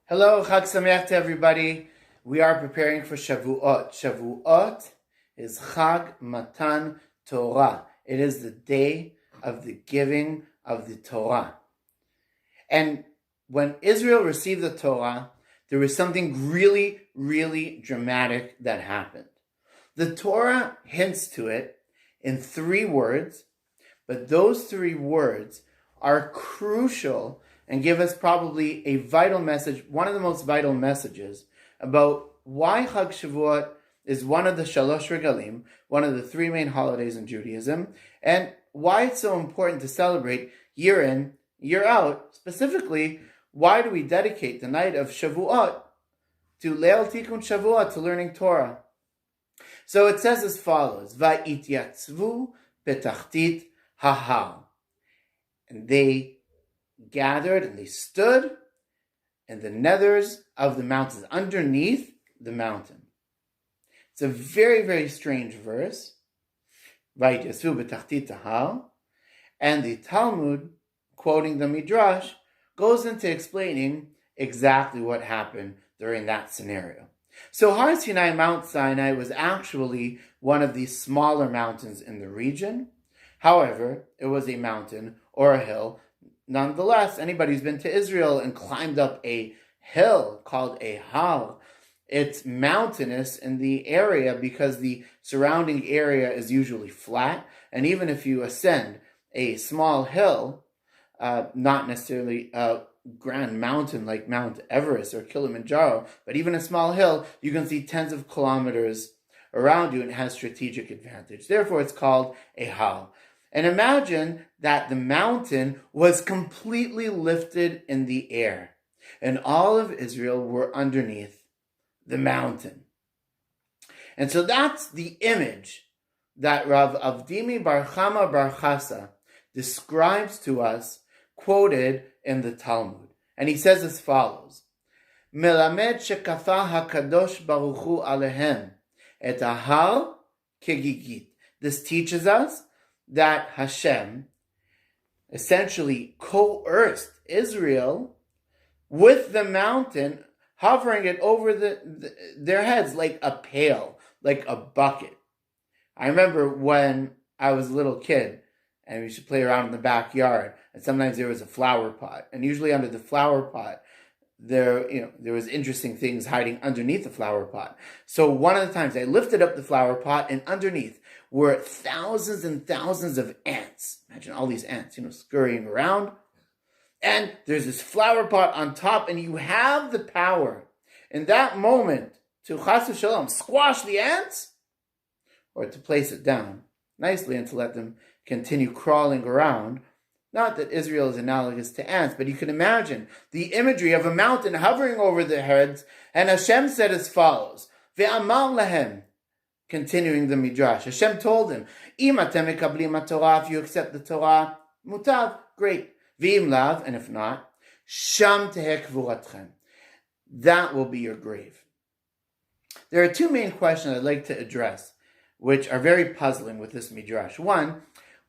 Hello, Chag Sameach to everybody. We are preparing for Shavuot. Shavuot is Chag Matan Torah. It is the day of the giving of the Torah. And when Israel received the Torah, there was something really, really dramatic that happened. The Torah hints to it in 3 words, but those 3 words are crucial and give us probably a vital message, one of the most vital messages about why Chag Shavuot is one of the Shalosh Regalim, one of the 3 main holidays in Judaism, and why it's so important to celebrate year in, year out. Specifically, why do we dedicate the night of Shavuot to Leil Tikkun Shavuot, to learning Torah? So it says as follows, Va'ityatzvu betachtit hahar. And they gathered and they stood in the nethers of the mountains, underneath the mountain. It's a very, very strange verse. And the Talmud, quoting the Midrash, goes into explaining exactly what happened during that scenario. So Har Sinai, Mount Sinai, was actually one of the smaller mountains in the region. However, it was a mountain or a hill. Nonetheless, anybody who's been to Israel and climbed up a hill called a Har, it's mountainous in the area because the surrounding area is usually flat. And even if you ascend a small hill, not necessarily a grand mountain like Mount Everest or Kilimanjaro, but even a small hill, you can see tens of kilometers around you and it has strategic advantage. Therefore, it's called a Har. And imagine that the mountain was completely lifted in the air, and all of Israel were underneath the mountain. And so that's the image that Rav Avdimi Bar Chama Bar Chasa describes to us, quoted in the Talmud. And he says as follows, Melamed shekafa hakadosh baruch hu alehem et ahar kegigit. This teaches us that Hashem essentially coerced Israel with the mountain, hovering it over their heads like a pail, like a bucket. I remember when I was a little kid and we used to play around in the backyard, and sometimes there was a flower pot, and usually under the flower pot there was interesting things hiding underneath the flower pot. So one of the times I lifted up the flower pot, and underneath were thousands and thousands of ants. Imagine all these ants, scurrying around. And there's this flower pot on top, and you have the power in that moment to chas v'shalom squash the ants, or to place it down nicely and to let them continue crawling around. Not that Israel is analogous to ants, but you can imagine the imagery of a mountain hovering over their heads. And Hashem said as follows, Ve'amar lahem, continuing the Midrash, Hashem told him, Im atem mekablim haTorah, if you accept the Torah, mutav, great. Ve'im lav, and if not, sham teheh kvuratchem, that will be your grave. There are 2 main questions I'd like to address, which are very puzzling with this Midrash. One,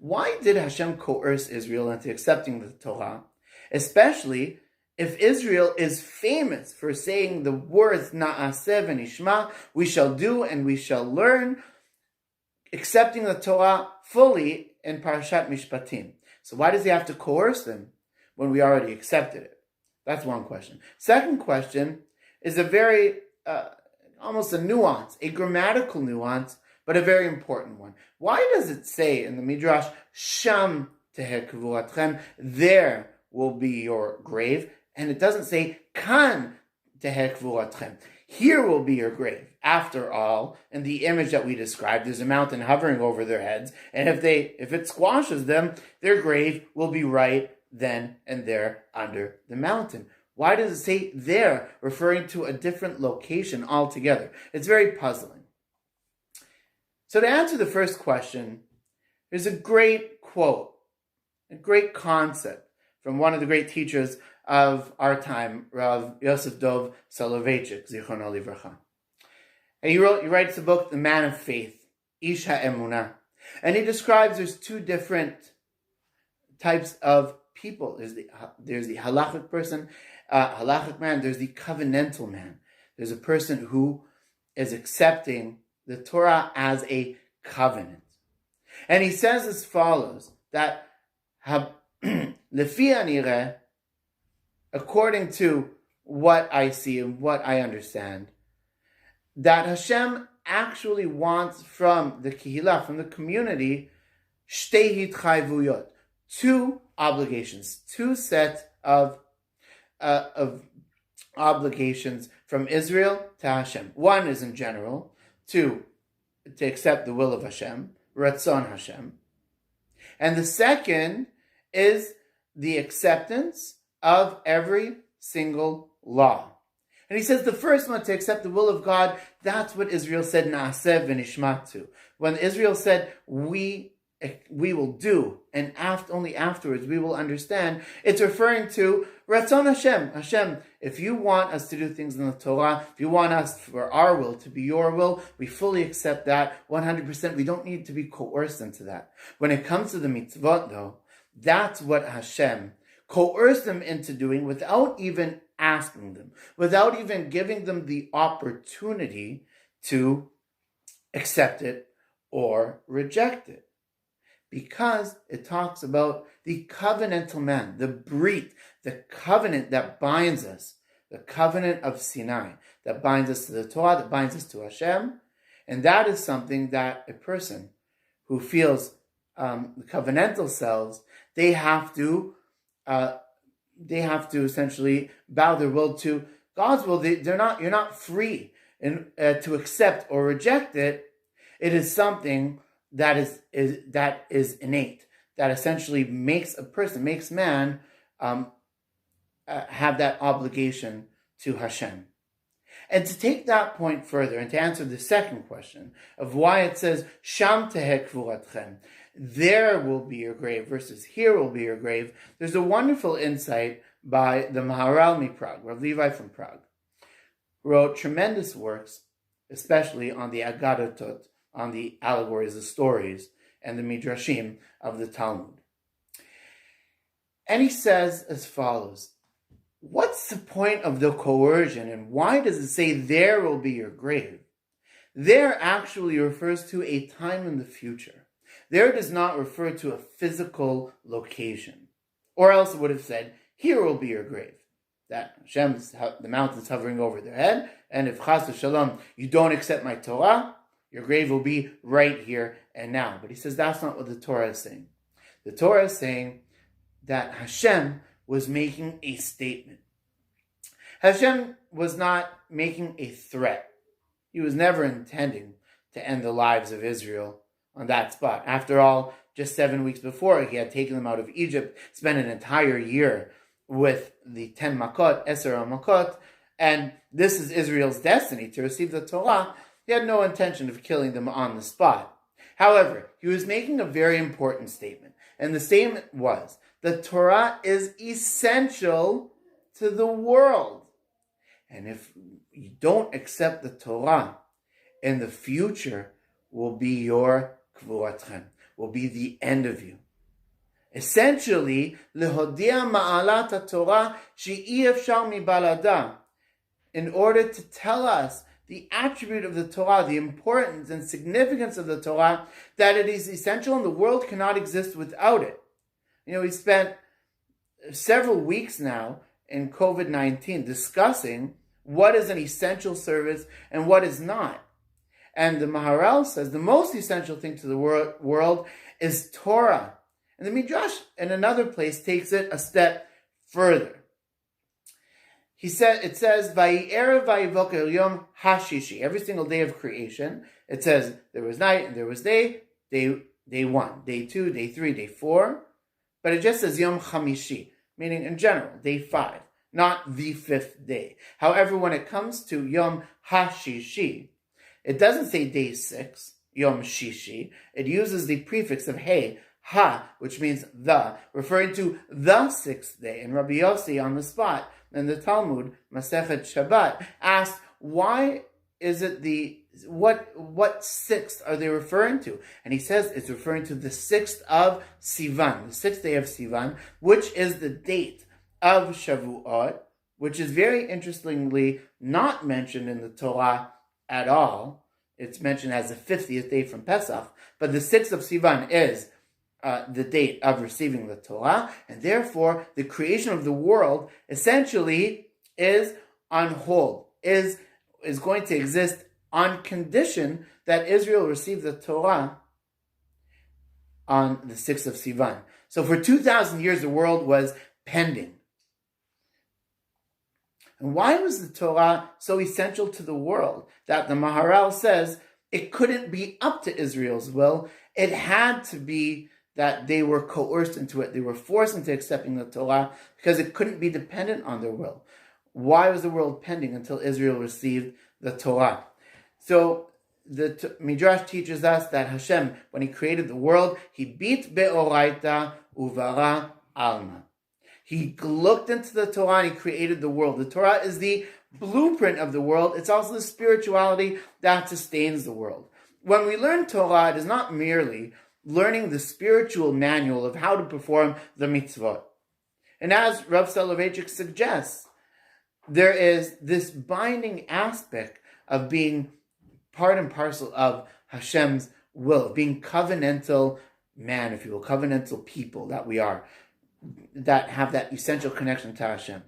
why did Hashem coerce Israel into accepting the Torah, especially if Israel is famous for saying the words Na'aseh Venishma, we shall do and we shall learn, accepting the Torah fully in Parashat Mishpatim? So why does he have to coerce them when we already accepted it? That's one question. Second question is a very, almost a nuance, a grammatical nuance, but a very important one. Why does it say in the Midrash, Sham teheh kvuratchem, there will be your grave, and it doesn't say, Kan teheh kvuratchem, here will be your grave? After all, in the image that we described, there's a mountain hovering over their heads, and if it squashes them, their grave will be right then and there under the mountain. Why does it say there, referring to a different location altogether? It's very puzzling. So to answer the first question, there's a great quote, a great concept from one of the great teachers of our time, Rav Yosef Dov Soloveitchik, Zichrono Livracha. And he writes the book, The Man of Faith, Ish HaEmunah. And he describes there's 2 different types of people. There's the halachic person halachic man, there's the covenantal man. There's a person who is accepting the Torah as a covenant. And he says as follows, that lefi anireh, according to what I see and what I understand, that Hashem actually wants from the kihila, from the community, shtei hitchayvuyot, two obligations, two sets of obligations from Israel to Hashem. One is in general, to accept the will of Hashem, Ratzon Hashem. And the second is the acceptance of every single law. And he says the first one, to accept the will of God, that's what Israel said, Naaseh Venishma to. When Israel said, we will do, and only afterwards we will understand, it's referring to Ratzon Hashem. Hashem, if you want us to do things in the Torah, if you want us for our will to be your will, we fully accept that 100%. We don't need to be coerced into that. When it comes to the mitzvot, though, that's what Hashem coerced them into doing without even asking them, without even giving them the opportunity to accept it or reject it. Because it talks about the covenantal man, the brit, the covenant that binds us, the covenant of Sinai, that binds us to the Torah, that binds us to Hashem. And that is something that a person who feels the covenantal selves, they have to essentially bow their will to God's will. You're not free to accept or reject it. It is something that is innate, that essentially makes man have that obligation to Hashem. And to take that point further, and to answer the second question of why it says Sham teheh kvuratchem, there will be your grave, versus here will be your grave, there's a wonderful insight by the Maharal Prague, Rav Levi from Prague, who wrote tremendous works, especially on the Agadotot, on the allegories, the stories, and the midrashim of the Talmud. And he says as follows, what's the point of the coercion, and why does it say there will be your grave? There actually refers to a time in the future. There does not refer to a physical location. Or else it would have said, here will be your grave. That Hashem's, the mountain's hovering over their head, and if chas v'shalom, you don't accept my Torah, your grave will be right here and now. But he says that's not what the Torah is saying. The Torah is saying that Hashem was making a statement. Hashem was not making a threat. He was never intending to end the lives of Israel on that spot. After all, just 7 weeks before, he had taken them out of Egypt, spent an entire year with the 10 Makot, Eser Makot, and this is Israel's destiny, to receive the Torah. He had no intention of killing them on the spot. However, he was making a very important statement, and the statement was, the Torah is essential to the world. And if you don't accept the Torah, in the future will be your kvuratchem, will be the end of you. Essentially, lehodia ma'alat Torah she'i efshar mibalada, in order to tell us the attribute of the Torah, the importance and significance of the Torah, that it is essential and the world cannot exist without it. We spent several weeks now in COVID-19 discussing what is an essential service and what is not. And the Maharal says the most essential thing to the world is Torah. And the Midrash in another place takes it a step further. It says, Vayi'erev vayivoker yom hashishi, every single day of creation. It says there was night and there was day 1, day 2, day 3, day 4. But it just says yom chamishi, meaning in general, day 5, not the 5th day. However, when it comes to yom hashishi, it doesn't say day 6, yom shishi. It uses the prefix of hey, ha, which means the, referring to the 6th day. And Rabbi Yossi on the spot, in the Talmud, Masechet Shabbat, asked, why is it what 6th are they referring to? And he says it's referring to the 6th of Sivan, the 6th day of Sivan, which is the date of Shavuot, which is very interestingly not mentioned in the Torah at all. It's mentioned as the 50th day from Pesach, but the 6th of Sivan is the date of receiving the Torah, and therefore the creation of the world essentially is on hold, is going to exist on condition that Israel receive the Torah on the 6th of Sivan. So for 2,000 years, the world was pending. And why was the Torah so essential to the world that the Maharal says it couldn't be up to Israel's will? It had to be that they were coerced into it. They were forced into accepting the Torah because it couldn't be dependent on their will. Why was the world pending until Israel received the Torah? So the Midrash teaches us that Hashem, when he created the world, he beat be'oraita uvara alma. He looked into the Torah and he created the world. The Torah is the blueprint of the world. It's also the spirituality that sustains the world. When we learn Torah, it is not merely learning the spiritual manual of how to perform the mitzvot. And as Rav Soloveitchik suggests, there is this binding aspect of being part and parcel of Hashem's will, being covenantal man, if you will, covenantal people that we are, that have that essential connection to Hashem.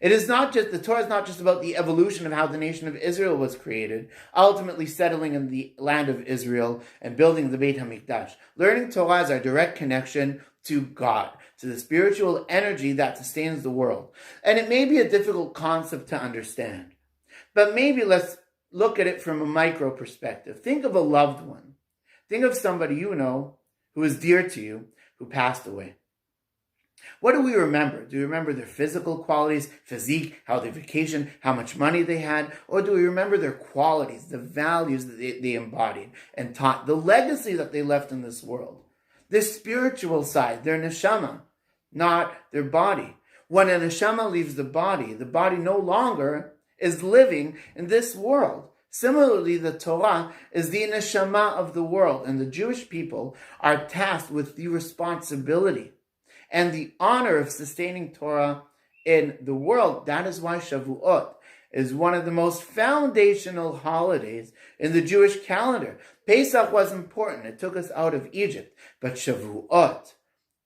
It is not just, the Torah is not just about the evolution of how the nation of Israel was created, ultimately settling in the land of Israel and building the Beit HaMikdash. Learning Torah is our direct connection to God, to the spiritual energy that sustains the world. And it may be a difficult concept to understand, but maybe let's look at it from a micro perspective. Think of a loved one. Think of somebody you know who is dear to you, who passed away. What do we remember? Do we remember their physical qualities, physique, how they vacationed, how much money they had? Or do we remember their qualities, the values that they embodied and taught, the legacy that they left in this world? Their spiritual side, their neshama, not their body. When a neshama leaves the body no longer is living in this world. Similarly, the Torah is the neshama of the world, and the Jewish people are tasked with the responsibility and the honor of sustaining Torah in the world. That is why Shavuot is one of the most foundational holidays in the Jewish calendar. Pesach was important. It took us out of Egypt. But Shavuot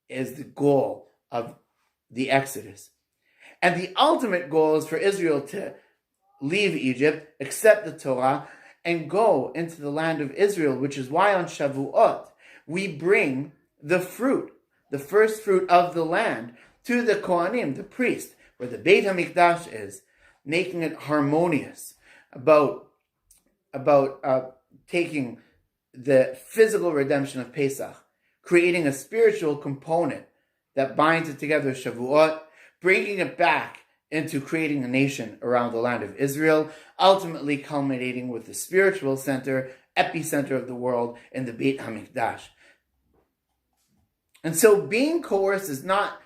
is the goal of the Exodus. And the ultimate goal is for Israel to leave Egypt, accept the Torah, and go into the land of Israel, which is why on Shavuot we bring the fruit, the first fruit of the land, to the Kohanim, the priest, where the Beit HaMikdash is, making it harmonious, about taking the physical redemption of Pesach, creating a spiritual component that binds it together with Shavuot, bringing it back into creating a nation around the land of Israel, ultimately culminating with the spiritual center, epicenter of the world in the Beit HaMikdash. And so being coerced is not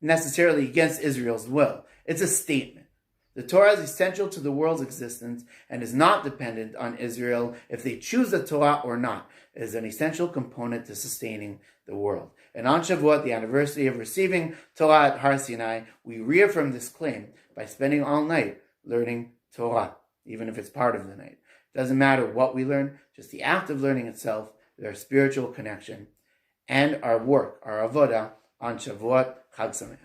necessarily against Israel's will. It's a statement. The Torah is essential to the world's existence and is not dependent on Israel if they choose the Torah or not. It is an essential component to sustaining the world. And on Shavuot, the anniversary of receiving Torah at Har Sinai, we reaffirm this claim by spending all night learning Torah, even if it's part of the night. It doesn't matter what we learn, just the act of learning itself, their spiritual connection, and our work, our avodah, on Shavuot. Chag Sameach.